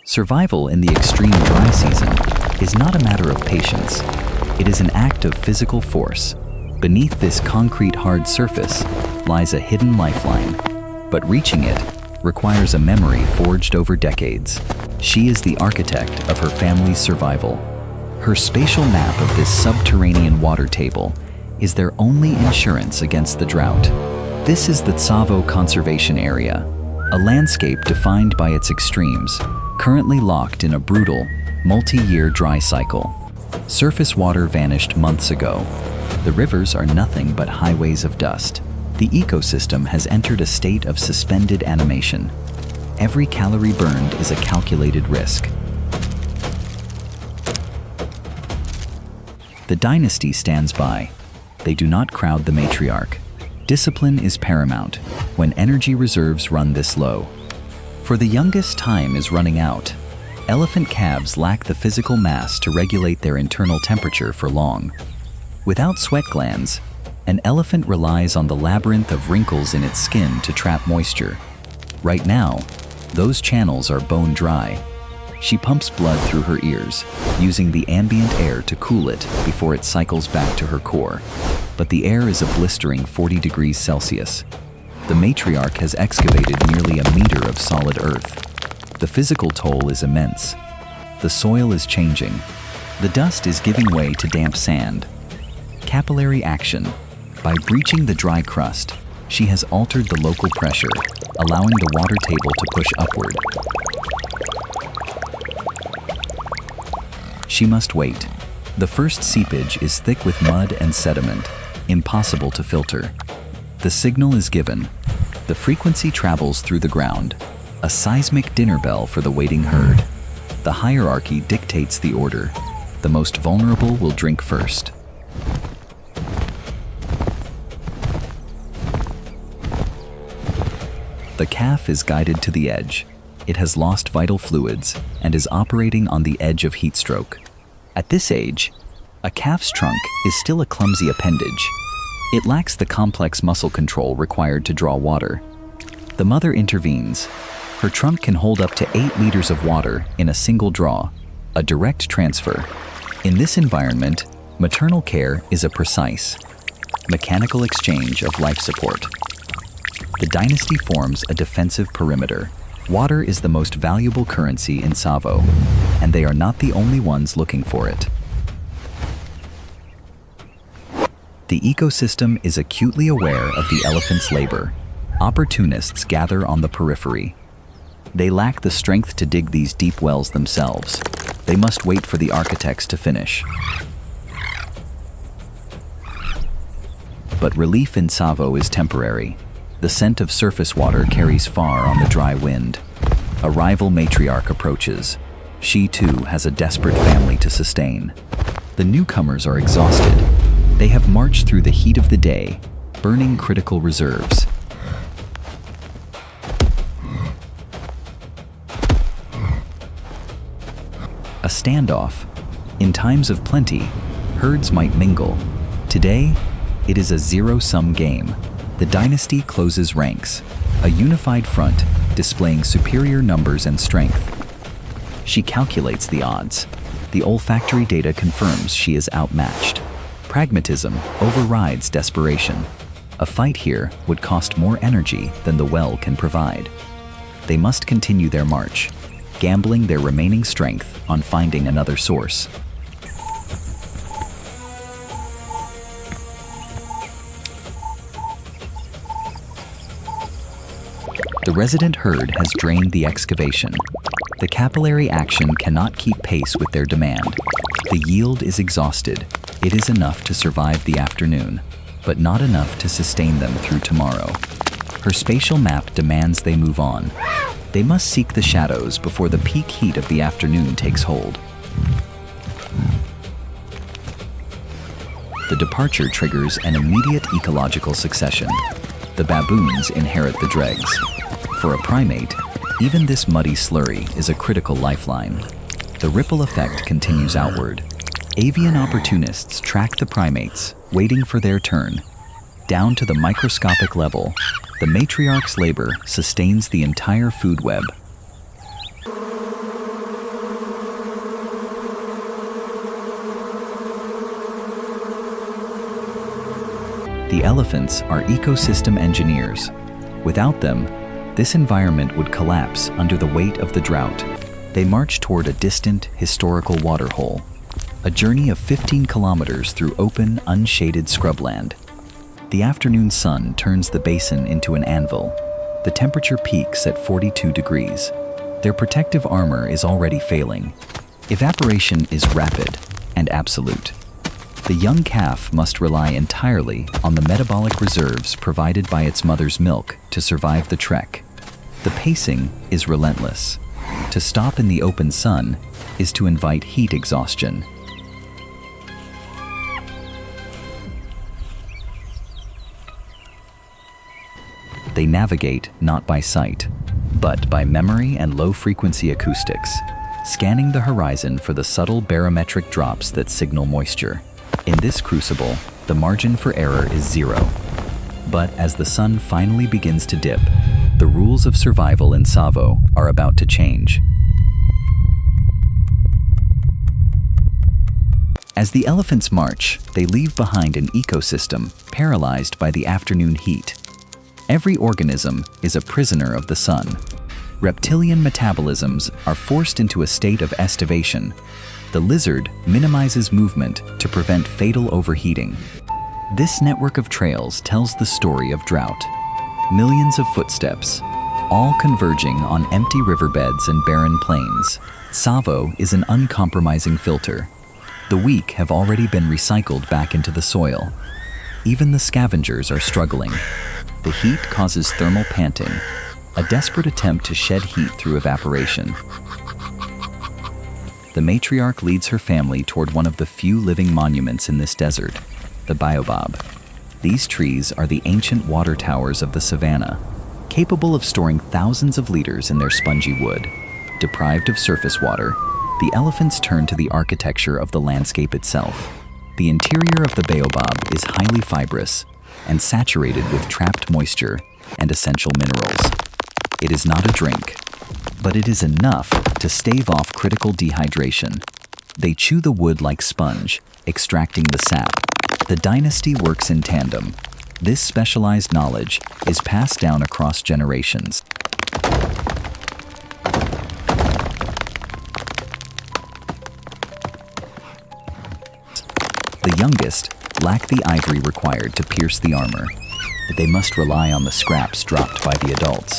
Survival in the extreme dry season is not a matter of patience. It is an act of physical force. Beneath this concrete hard surface lies a hidden lifeline, but reaching it requires a memory forged over decades. She is the architect of her family's survival. Her spatial map of this subterranean water table is their only insurance against the drought. This is the Tsavo Conservation Area, a landscape defined by its extremes, currently locked in a brutal, multi-year dry cycle. Surface water vanished months ago. The rivers are nothing but highways of dust. The ecosystem has entered a state of suspended animation. Every calorie burned is a calculated risk. The dynasty stands by. They do not crowd the matriarch. Discipline is paramount when energy reserves run this low. For the youngest, time is running out. Elephant calves lack the physical mass to regulate their internal temperature for long. Without sweat glands, an elephant relies on the labyrinth of wrinkles in its skin to trap moisture. Right now, those channels are bone dry. She pumps blood through her ears, using the ambient air to cool it before it cycles back to her core. But the air is a blistering 40 degrees Celsius. The matriarch has excavated nearly a meter of solid earth. The physical toll is immense. The soil is changing. The dust is giving way to damp sand. Capillary action. By breaching the dry crust, she has altered the local pressure, allowing the water table to push upward. She must wait. The first seepage is thick with mud and sediment, impossible to filter. The signal is given. The frequency travels through the ground, a seismic dinner bell for the waiting herd. The hierarchy dictates the order. The most vulnerable will drink first. The calf is guided to the edge. It has lost vital fluids and is operating on the edge of heat stroke. At this age, a calf's trunk is still a clumsy appendage. It lacks the complex muscle control required to draw water. The mother intervenes. Her trunk can hold up to 8 liters of water in a single draw, a direct transfer. In this environment, maternal care is a precise, mechanical exchange of life support. The dynasty forms a defensive perimeter. Water is the most valuable currency in Tsavo, and they are not the only ones looking for it. The ecosystem is acutely aware of the elephant's labor. Opportunists gather on the periphery. They lack the strength to dig these deep wells themselves. They must wait for the architects to finish. But relief in Tsavo is temporary. The scent of surface water carries far on the dry wind. A rival matriarch approaches. She too has a desperate family to sustain. The newcomers are exhausted. They have marched through the heat of the day, burning critical reserves. A standoff. In times of plenty, herds might mingle. Today, it is a zero-sum game. The dynasty closes ranks, a unified front displaying superior numbers and strength. She calculates the odds. The olfactory data confirms she is outmatched. Pragmatism overrides desperation. A fight here would cost more energy than the well can provide. They must continue their march, gambling their remaining strength on finding another source. The resident herd has drained the excavation. The capillary action cannot keep pace with their demand. The yield is exhausted. It is enough to survive the afternoon, but not enough to sustain them through tomorrow. Her spatial map demands they move on. They must seek the shadows before the peak heat of the afternoon takes hold. The departure triggers an immediate ecological succession. The baboons inherit the dregs. For a primate, even this muddy slurry is a critical lifeline. The ripple effect continues outward. Avian opportunists track the primates, waiting for their turn. Down to the microscopic level, the matriarch's labor sustains the entire food web. The elephants are ecosystem engineers. Without them, this environment would collapse under the weight of the drought. They march toward a distant, historical waterhole, a journey of 15 kilometers through open, unshaded scrubland. The afternoon sun turns the basin into an anvil. The temperature peaks at 42 degrees. Their protective armor is already failing. Evaporation is rapid and absolute. The young calf must rely entirely on the metabolic reserves provided by its mother's milk to survive the trek. The pacing is relentless. To stop in the open sun is to invite heat exhaustion. They navigate not by sight, but by memory and low-frequency acoustics, scanning the horizon for the subtle barometric drops that signal moisture. In this crucible, the margin for error is zero. But as the sun finally begins to dip, the rules of survival in Tsavo are about to change. As the elephants march, they leave behind an ecosystem paralyzed by the afternoon heat. Every organism is a prisoner of the sun. Reptilian metabolisms are forced into a state of estivation. The lizard minimizes movement to prevent fatal overheating. This network of trails tells the story of drought. Millions of footsteps, all converging on empty riverbeds and barren plains. Tsavo is an uncompromising filter. The weak have already been recycled back into the soil. Even the scavengers are struggling. The heat causes thermal panting, a desperate attempt to shed heat through evaporation. The matriarch leads her family toward one of the few living monuments in this desert, the Baobab. These trees are the ancient water towers of the savanna, capable of storing thousands of liters in their spongy wood. Deprived of surface water, the elephants turn to the architecture of the landscape itself. The interior of the Baobab is highly fibrous and saturated with trapped moisture and essential minerals. It is not a drink, but it is enough to stave off critical dehydration. They chew the wood like sponge, extracting the sap. The dynasty works in tandem. This specialized knowledge is passed down across generations. The youngest lack the ivory required to pierce the armor. They must rely on the scraps dropped by the adults.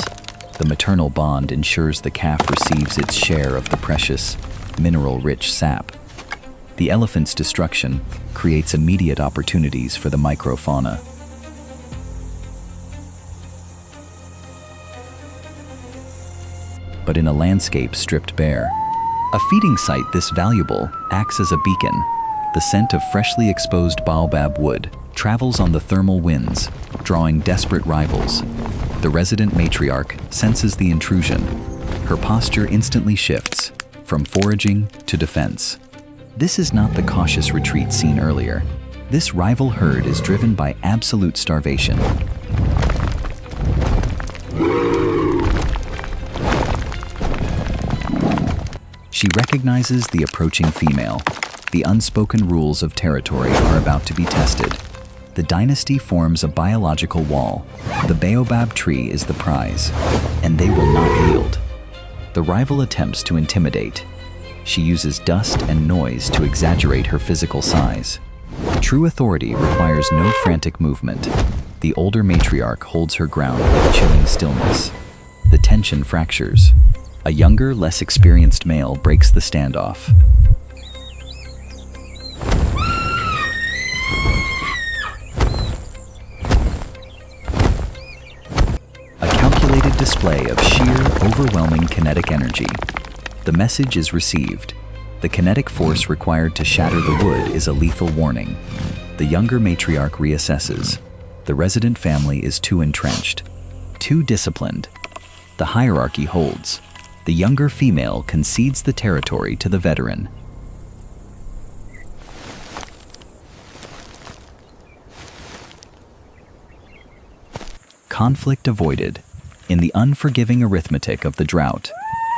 The maternal bond ensures the calf receives its share of the precious, mineral-rich sap. The elephant's destruction creates immediate opportunities for the microfauna. But in a landscape stripped bare, a feeding site this valuable acts as a beacon. The scent of freshly exposed baobab wood travels on the thermal winds, drawing desperate rivals. The resident matriarch senses the intrusion. Her posture instantly shifts, from foraging to defense. This is not the cautious retreat seen earlier. This rival herd is driven by absolute starvation. She recognizes the approaching female. The unspoken rules of territory are about to be tested. The dynasty forms a biological wall. The baobab tree is the prize, and they will not yield. The rival attempts to intimidate. She uses dust and noise to exaggerate her physical size. True authority requires no frantic movement. The older matriarch holds her ground with chilling stillness. The tension fractures. A younger, less experienced male breaks the standoff. Display of sheer, overwhelming kinetic energy. The message is received. The kinetic force required to shatter the wood is a lethal warning. The younger matriarch reassesses. The resident family is too entrenched, too disciplined. The hierarchy holds. The younger female concedes the territory to the veteran. Conflict avoided. In the unforgiving arithmetic of the drought,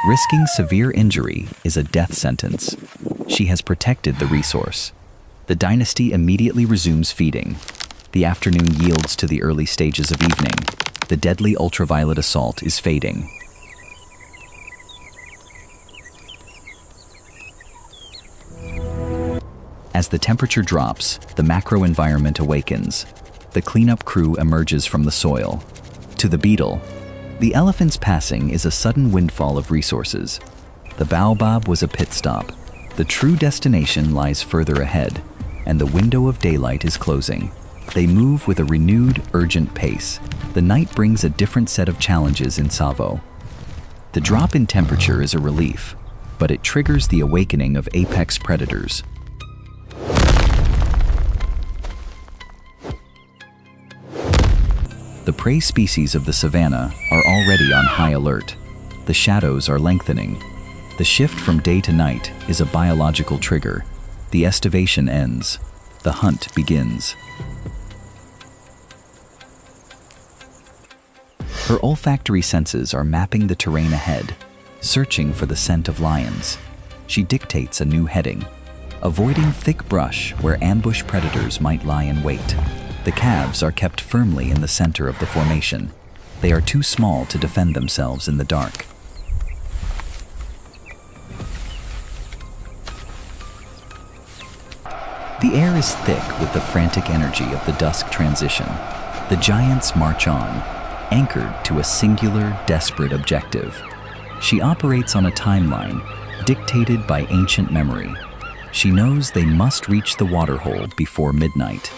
risking severe injury is a death sentence. She has protected the resource. The dynasty immediately resumes feeding. The afternoon yields to the early stages of evening. The deadly ultraviolet assault is fading. As the temperature drops, the macro environment awakens. The cleanup crew emerges from the soil. To the beetle, the elephant's passing is a sudden windfall of resources. The Baobab was a pit stop. The true destination lies further ahead, and the window of daylight is closing. They move with a renewed, urgent pace. The night brings a different set of challenges in Tsavo. The drop in temperature is a relief, but it triggers the awakening of apex predators. The prey species of the savanna are already on high alert. The shadows are lengthening. The shift from day to night is a biological trigger. The excavation ends. The hunt begins. Her olfactory senses are mapping the terrain ahead, searching for the scent of lions. She dictates a new heading, avoiding thick brush where ambush predators might lie in wait. The calves are kept firmly in the center of the formation. They are too small to defend themselves in the dark. The air is thick with the frantic energy of the dusk transition. The giants march on, anchored to a singular, desperate objective. She operates on a timeline dictated by ancient memory. She knows they must reach the waterhole before midnight.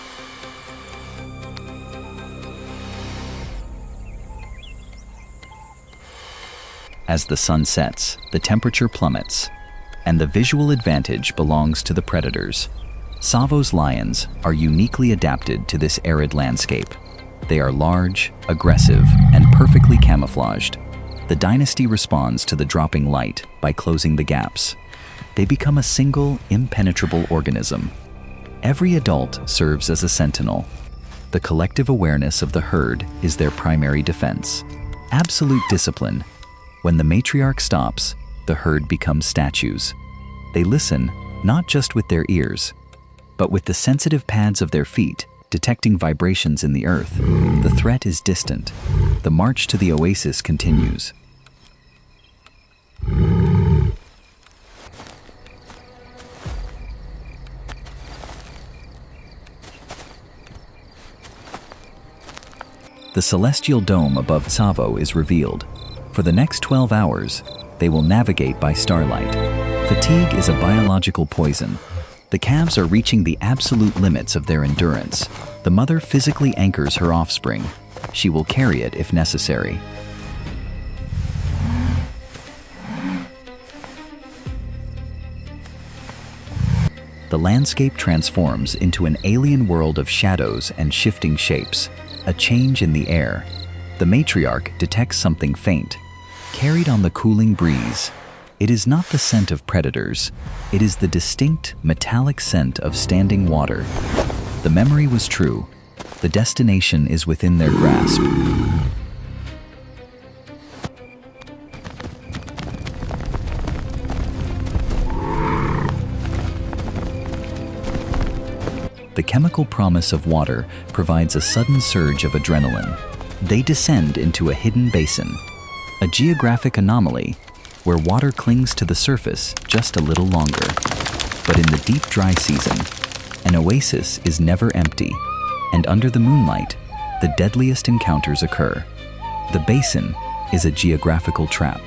As the sun sets, the temperature plummets, and the visual advantage belongs to the predators. Tsavo's lions are uniquely adapted to this arid landscape. They are large, aggressive, and perfectly camouflaged. The dynasty responds to the dropping light by closing the gaps. They become a single, impenetrable organism. Every adult serves as a sentinel. The collective awareness of the herd is their primary defense. Absolute discipline. When the matriarch stops, the herd becomes statues. They listen, not just with their ears, but with the sensitive pads of their feet, detecting vibrations in the earth. The threat is distant. The march to the Oasis continues. The celestial dome above Tsavo is revealed. For the next 12 hours, they will navigate by starlight. Fatigue is a biological poison. The calves are reaching the absolute limits of their endurance. The mother physically anchors her offspring. She will carry it if necessary. The landscape transforms into an alien world of shadows and shifting shapes. A change in the air. The matriarch detects something faint, carried on the cooling breeze. It is not the scent of predators. It is the distinct, metallic scent of standing water. The memory was true. The destination is within their grasp. The chemical promise of water provides a sudden surge of adrenaline. They descend into a hidden basin, a geographic anomaly where water clings to the surface just a little longer. But in the deep dry season, an oasis is never empty, and under the moonlight, the deadliest encounters occur. The basin is a geographical trap,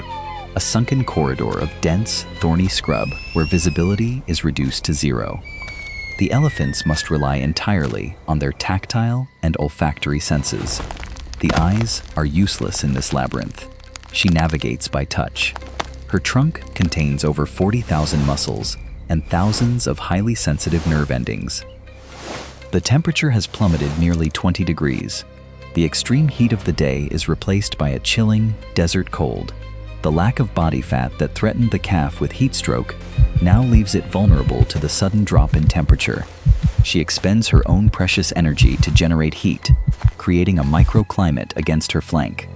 a sunken corridor of dense, thorny scrub where visibility is reduced to zero. The elephants must rely entirely on their tactile and olfactory senses. The eyes are useless in this labyrinth. She navigates by touch. Her trunk contains over 40,000 muscles and thousands of highly sensitive nerve endings. The temperature has plummeted nearly 20 degrees. The extreme heat of the day is replaced by a chilling, desert cold. The lack of body fat that threatened the calf with heat stroke now leaves it vulnerable to the sudden drop in temperature. She expends her own precious energy to generate heat, creating a microclimate against her flank.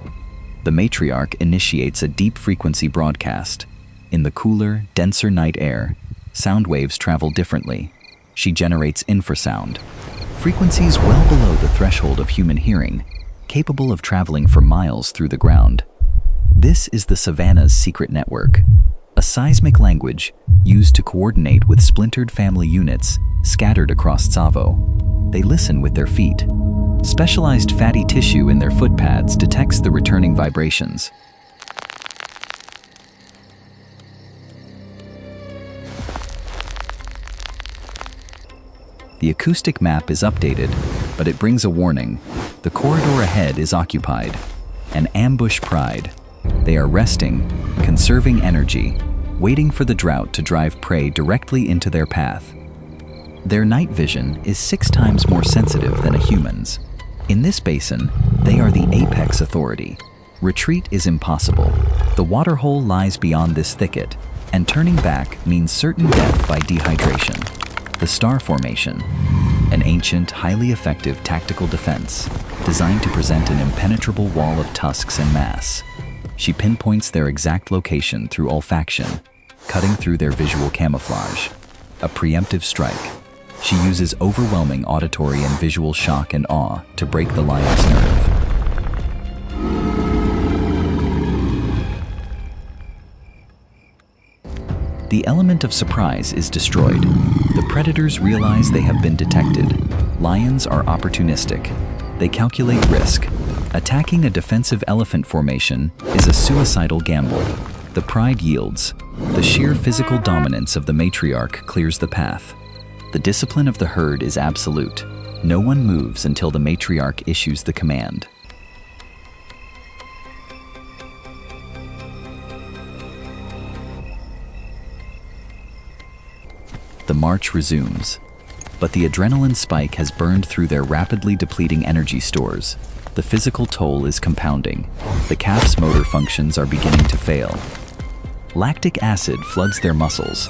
The matriarch initiates a deep-frequency broadcast. In the cooler, denser night air, sound waves travel differently. She generates infrasound, frequencies well below the threshold of human hearing, capable of traveling for miles through the ground. This is the savanna's secret network, a seismic language used to coordinate with splintered family units scattered across Tsavo. They listen with their feet. Specialized fatty tissue in their foot pads detects the returning vibrations. The acoustic map is updated, but it brings a warning. The corridor ahead is occupied. An ambush pride. They are resting, conserving energy, waiting for the drought to drive prey directly into their path. Their night vision is 6 times more sensitive than a human's. In this basin, they are the apex authority. Retreat is impossible. The waterhole lies beyond this thicket, and turning back means certain death by dehydration. The Star Formation, an ancient, highly effective tactical defense designed to present an impenetrable wall of tusks and mass. She pinpoints their exact location through olfaction, cutting through their visual camouflage. A preemptive strike. She uses overwhelming auditory and visual shock and awe to break the lion's nerve. The element of surprise is destroyed. The predators realize they have been detected. Lions are opportunistic. They calculate risk. Attacking a defensive elephant formation is a suicidal gamble. The pride yields. The sheer physical dominance of the matriarch clears the path. The discipline of the herd is absolute. No one moves until the matriarch issues the command. The march resumes, but the adrenaline spike has burned through their rapidly depleting energy stores. The physical toll is compounding. The calf's motor functions are beginning to fail. Lactic acid floods their muscles.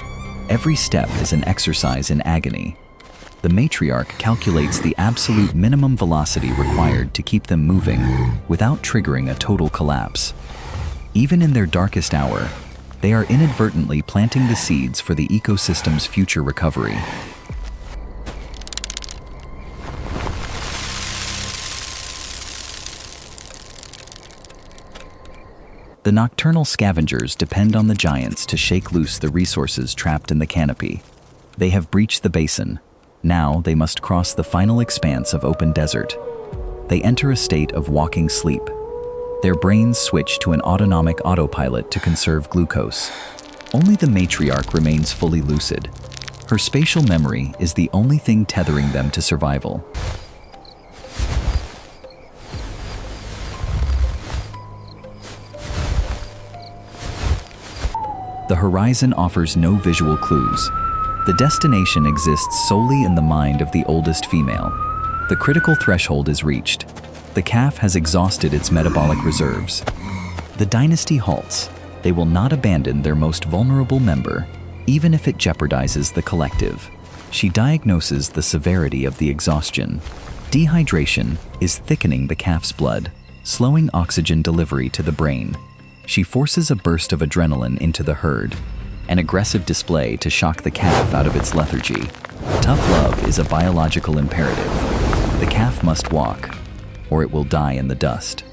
Every step is an exercise in agony. The matriarch calculates the absolute minimum velocity required to keep them moving without triggering a total collapse. Even in their darkest hour, they are inadvertently planting the seeds for the ecosystem's future recovery. The nocturnal scavengers depend on the giants to shake loose the resources trapped in the canopy. They have breached the basin. Now they must cross the final expanse of open desert. They enter a state of walking sleep. Their brains switch to an autonomic autopilot to conserve glucose. Only the matriarch remains fully lucid. Her spatial memory is the only thing tethering them to survival. The horizon offers no visual clues. The destination exists solely in the mind of the oldest female. The critical threshold is reached. The calf has exhausted its metabolic reserves. The dynasty halts. They will not abandon their most vulnerable member, even if it jeopardizes the collective. She diagnoses the severity of the exhaustion. Dehydration is thickening the calf's blood, slowing oxygen delivery to the brain. She forces a burst of adrenaline into the herd, an aggressive display to shock the calf out of its lethargy. Tough love is a biological imperative. The calf must walk, or it will die in the dust.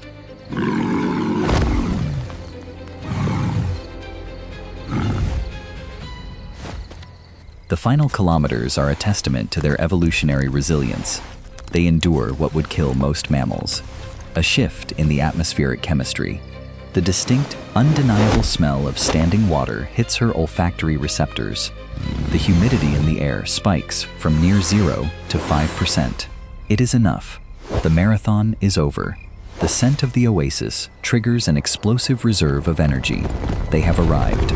The final kilometers are a testament to their evolutionary resilience. They endure what would kill most mammals: a shift in the atmospheric chemistry. The distinct, undeniable smell of standing water hits her olfactory receptors. The humidity in the air spikes from near 0 to 5%. It is enough. The marathon is over. The scent of the oasis triggers an explosive reserve of energy. They have arrived.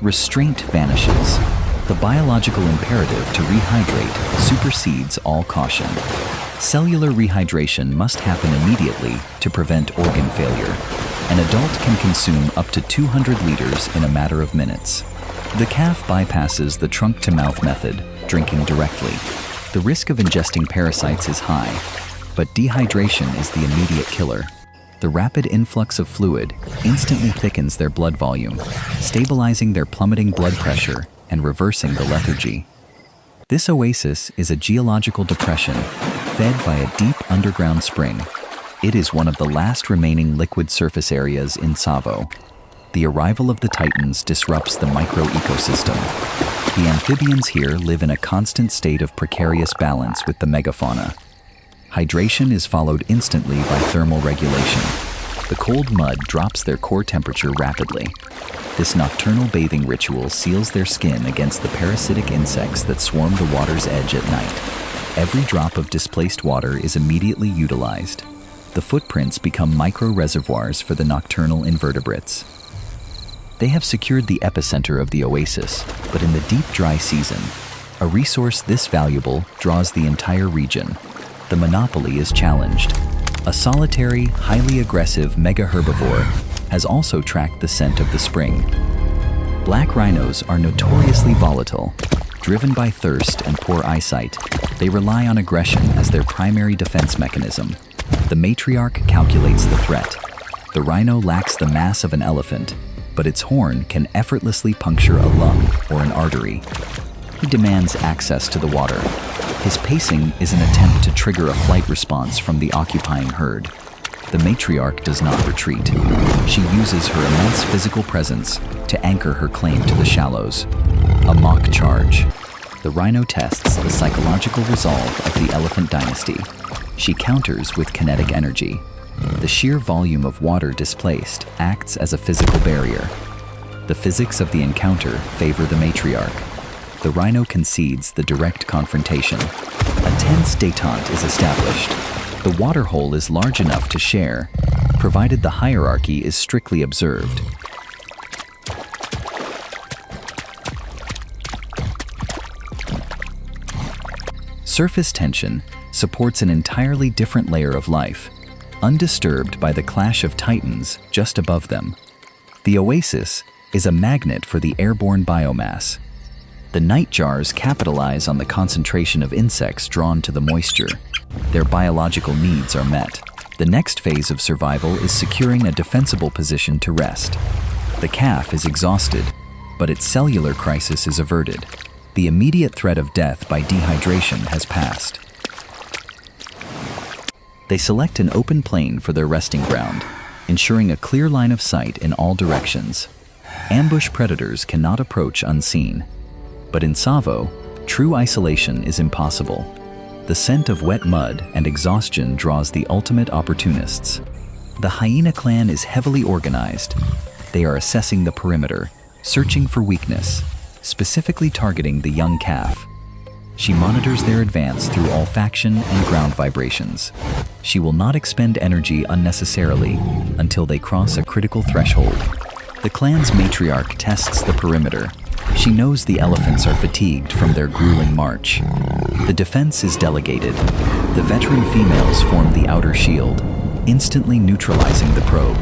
Restraint vanishes. The biological imperative to rehydrate supersedes all caution. Cellular rehydration must happen immediately to prevent organ failure. An adult can consume up to 200 liters in a matter of minutes. The calf bypasses the trunk-to-mouth method, drinking directly. The risk of ingesting parasites is high, but dehydration is the immediate killer. The rapid influx of fluid instantly thickens their blood volume, stabilizing their plummeting blood pressure and reversing the lethargy. This oasis is a geological depression fed by a deep underground spring. It is one of the last remaining liquid surface areas in Tsavo. The arrival of the Titans disrupts the micro-ecosystem. The amphibians here live in a constant state of precarious balance with the megafauna. Hydration is followed instantly by thermal regulation. The cold mud drops their core temperature rapidly. This nocturnal bathing ritual seals their skin against the parasitic insects that swarm the water's edge at night. Every drop of displaced water is immediately utilized. The footprints become micro-reservoirs for the nocturnal invertebrates. They have secured the epicenter of the oasis, but in the deep dry season, a resource this valuable draws the entire region. The monopoly is challenged. A solitary, highly aggressive mega-herbivore has also tracked the scent of the spring. Black rhinos are notoriously volatile. Driven by thirst and poor eyesight, they rely on aggression as their primary defense mechanism. The Matriarch calculates the threat. The rhino lacks the mass of an elephant, but its horn can effortlessly puncture a lung or an artery. He demands access to the water. His pacing is an attempt to trigger a flight response from the occupying herd. The Matriarch does not retreat. She uses her immense physical presence to anchor her claim to the shallows. A mock charge. The rhino tests the psychological resolve of the elephant dynasty. She counters with kinetic energy. The sheer volume of water displaced acts as a physical barrier. The physics of the encounter favor the Matriarch. The rhino concedes the direct confrontation. A tense détente is established. The waterhole is large enough to share, provided the hierarchy is strictly observed. Surface tension supports an entirely different layer of life, undisturbed by the clash of titans just above them. The oasis is a magnet for the airborne biomass. The nightjars capitalize on the concentration of insects drawn to the moisture. Their biological needs are met. The next phase of survival is securing a defensible position to rest. The calf is exhausted, but its cellular crisis is averted. The immediate threat of death by dehydration has passed. They select an open plain for their resting ground, ensuring a clear line of sight in all directions. Ambush predators cannot approach unseen. But in Tsavo, true isolation is impossible. The scent of wet mud and exhaustion draws the ultimate opportunists. The hyena clan is heavily organized. They are assessing the perimeter, searching for weakness, specifically targeting the young calf. She monitors their advance through olfaction and ground vibrations. She will not expend energy unnecessarily until they cross a critical threshold. The clan's matriarch tests the perimeter. She knows the elephants are fatigued from their grueling march. The defense is delegated. The veteran females form the outer shield, instantly neutralizing the probe.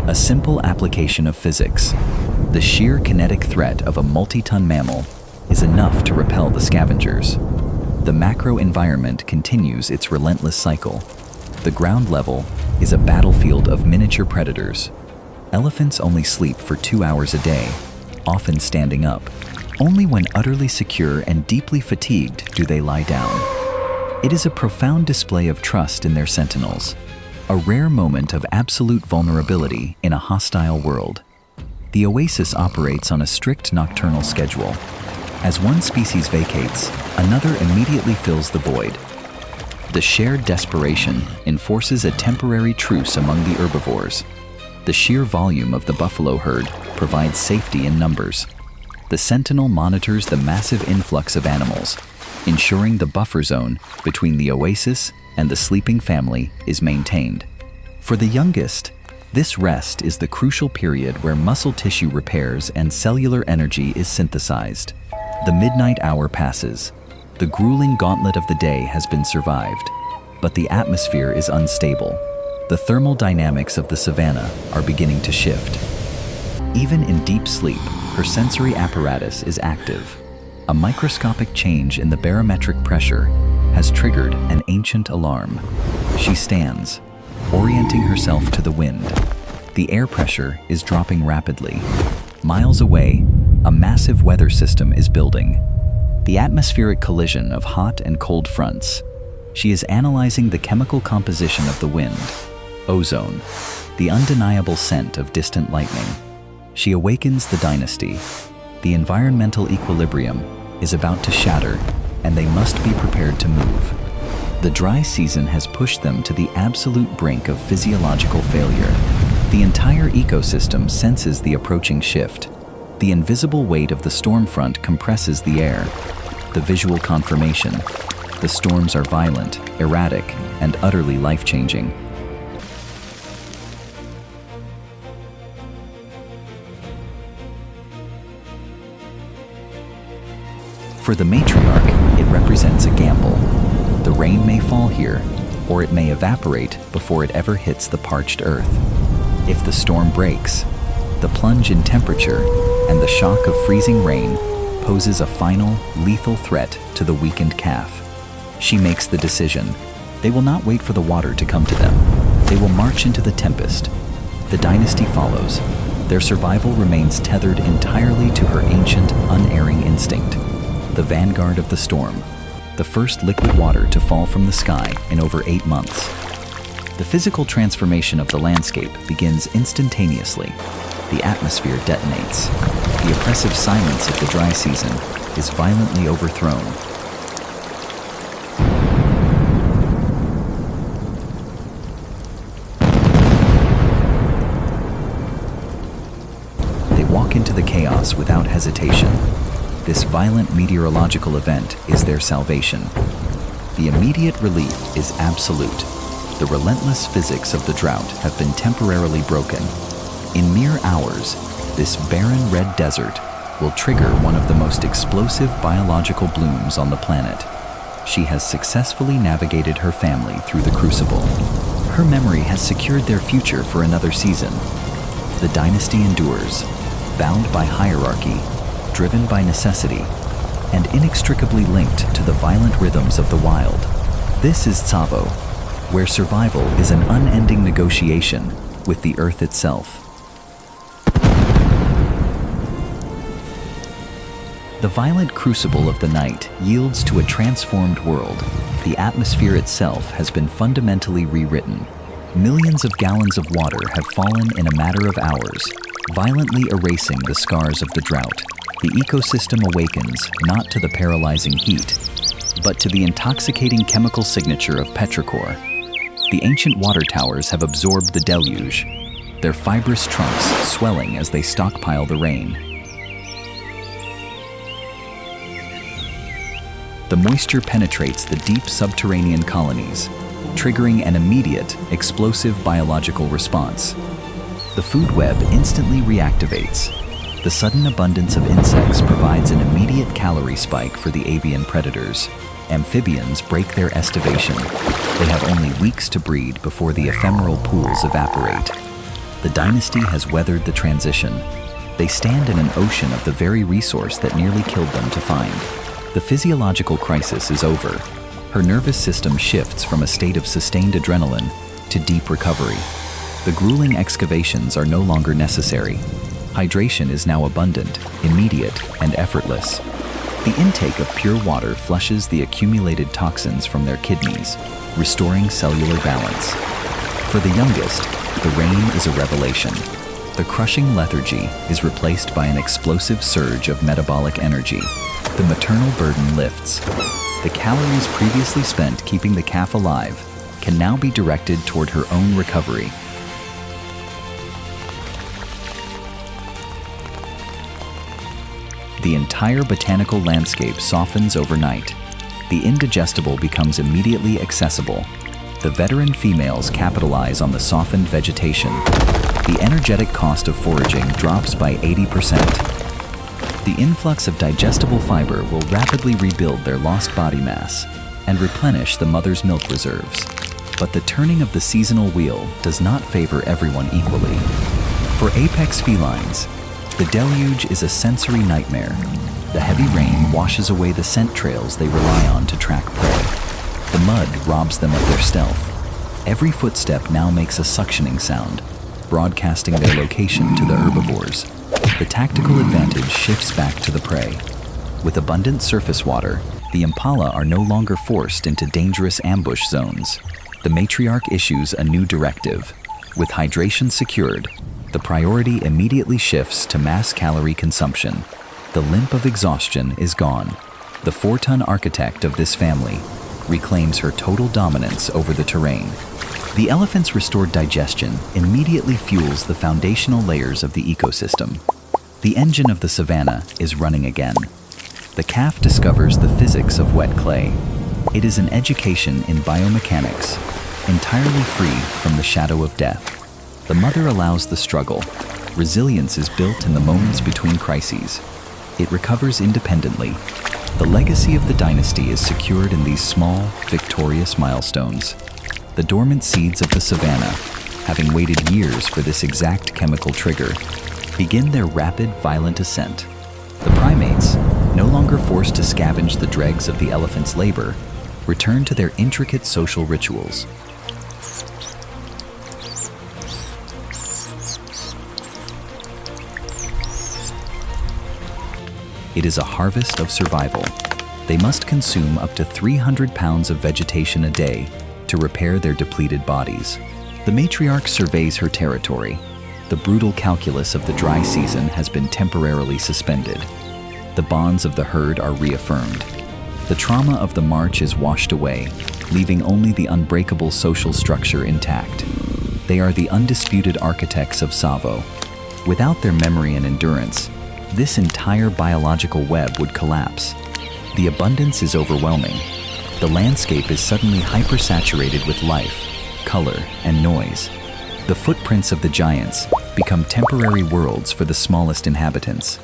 A simple application of physics. The sheer kinetic threat of a multi-ton mammal is enough to repel the scavengers. The macro environment continues its relentless cycle. The ground level is a battlefield of miniature predators. Elephants only sleep for 2 hours a day, often standing up. Only when utterly secure and deeply fatigued do they lie down. It is a profound display of trust in their sentinels, a rare moment of absolute vulnerability in a hostile world. The oasis operates on a strict nocturnal schedule. As one species vacates, another immediately fills the void. The shared desperation enforces a temporary truce among the herbivores. The sheer volume of the buffalo herd provides safety in numbers. The sentinel monitors the massive influx of animals, ensuring the buffer zone between the oasis and the sleeping family is maintained. For the youngest, this rest is the crucial period where muscle tissue repairs and cellular energy is synthesized. The midnight hour passes. The grueling gauntlet of the day has been survived, but the atmosphere is unstable. The thermal dynamics of the savanna are beginning to shift. Even in deep sleep, her sensory apparatus is active. A microscopic change in the barometric pressure has triggered an ancient alarm. She stands, orienting herself to the wind. The air pressure is dropping rapidly. Miles away, a massive weather system is building. The atmospheric collision of hot and cold fronts. She is analyzing the chemical composition of the wind, ozone, the undeniable scent of distant lightning. She awakens the dynasty. The environmental equilibrium is about to shatter, and they must be prepared to move. The dry season has pushed them to the absolute brink of physiological failure. The entire ecosystem senses the approaching shift. The invisible weight of the storm front compresses the air. The visual confirmation. The storms are violent, erratic, and utterly life-changing. For the Matriarch, it represents a gamble. The rain may fall here, or it may evaporate before it ever hits the parched earth. If the storm breaks, the plunge in temperature and the shock of freezing rain poses a final, lethal threat to the weakened calf. She makes the decision. They will not wait for the water to come to them. They will march into the tempest. The dynasty follows. Their survival remains tethered entirely to her ancient, unerring instinct. The vanguard of the storm, the first liquid water to fall from the sky in over 8 months. The physical transformation of the landscape begins instantaneously. The atmosphere detonates. The oppressive silence of the dry season is violently overthrown. They walk into the chaos without hesitation. This violent meteorological event is their salvation. The immediate relief is absolute. The relentless physics of the drought have been temporarily broken. In mere hours, this barren red desert will trigger one of the most explosive biological blooms on the planet. She has successfully navigated her family through the crucible. Her memory has secured their future for another season. The dynasty endures, bound by hierarchy, driven by necessity, and inextricably linked to the violent rhythms of the wild. This is Tsavo, where survival is an unending negotiation with the earth itself. The violent crucible of the night yields to a transformed world. The atmosphere itself has been fundamentally rewritten. Millions of gallons of water have fallen in a matter of hours, violently erasing the scars of the drought. The ecosystem awakens not to the paralyzing heat, but to the intoxicating chemical signature of petrichor. The ancient water towers have absorbed the deluge, their fibrous trunks swelling as they stockpile the rain. The moisture penetrates the deep subterranean colonies, triggering an immediate, explosive biological response. The food web instantly reactivates. The sudden abundance of insects provides an immediate calorie spike for the avian predators. Amphibians break their estivation. They have only weeks to breed before the ephemeral pools evaporate. The dynasty has weathered the transition. They stand in an ocean of the very resource that nearly killed them to find. The physiological crisis is over. Her nervous system shifts from a state of sustained adrenaline to deep recovery. The grueling excavations are no longer necessary. Hydration is now abundant, immediate, and effortless. The intake of pure water flushes the accumulated toxins from their kidneys, restoring cellular balance. For the youngest, the rain is a revelation. The crushing lethargy is replaced by an explosive surge of metabolic energy. The maternal burden lifts. The calories previously spent keeping the calf alive can now be directed toward her own recovery. The entire botanical landscape softens overnight. The indigestible becomes immediately accessible. The veteran females capitalize on the softened vegetation. The energetic cost of foraging drops by 80%. The influx of digestible fiber will rapidly rebuild their lost body mass and replenish the mother's milk reserves. But the turning of the seasonal wheel does not favor everyone equally. For apex felines, the deluge is a sensory nightmare. The heavy rain washes away the scent trails they rely on to track prey. The mud robs them of their stealth. Every footstep now makes a suctioning sound, broadcasting their location to the herbivores. The tactical advantage shifts back to the prey. With abundant surface water, the impala are no longer forced into dangerous ambush zones. The matriarch issues a new directive. With hydration secured, the priority immediately shifts to mass calorie consumption. The limp of exhaustion is gone. The 4-ton architect of this family reclaims her total dominance over the terrain. The elephant's restored digestion immediately fuels the foundational layers of the ecosystem. The engine of the savanna is running again. The calf discovers the physics of wet clay. It is an education in biomechanics, entirely free from the shadow of death. The mother allows the struggle. Resilience is built in the moments between crises. It recovers independently. The legacy of the dynasty is secured in these small, victorious milestones. The dormant seeds of the savanna, having waited years for this exact chemical trigger, begin their rapid, violent ascent. The primates, no longer forced to scavenge the dregs of the elephant's labor, return to their intricate social rituals. It is a harvest of survival. They must consume up to 300 pounds of vegetation a day to repair their depleted bodies. The matriarch surveys her territory. The brutal calculus of the dry season has been temporarily suspended. The bonds of the herd are reaffirmed. The trauma of the march is washed away, leaving only the unbreakable social structure intact. They are the undisputed architects of Tsavo. Without their memory and endurance, this entire biological web would collapse. The abundance is overwhelming. The landscape is suddenly hypersaturated with life, color, and noise. The footprints of the giants become temporary worlds for the smallest inhabitants.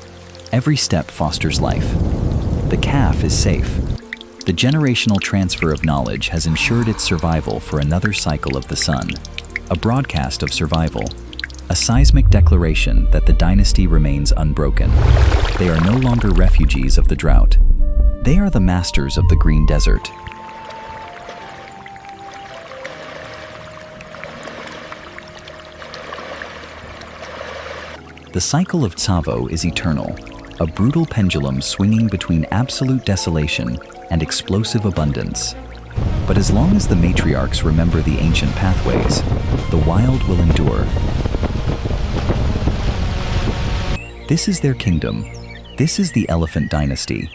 Every step fosters life. The calf is safe. The generational transfer of knowledge has ensured its survival for another cycle of the sun. A broadcast of survival. A seismic declaration that the dynasty remains unbroken. They are no longer refugees of the drought. They are the masters of the green desert. The cycle of Tsavo is eternal, a brutal pendulum swinging between absolute desolation and explosive abundance. But as long as the matriarchs remember the ancient pathways, the wild will endure. This is their kingdom. This is the elephant dynasty.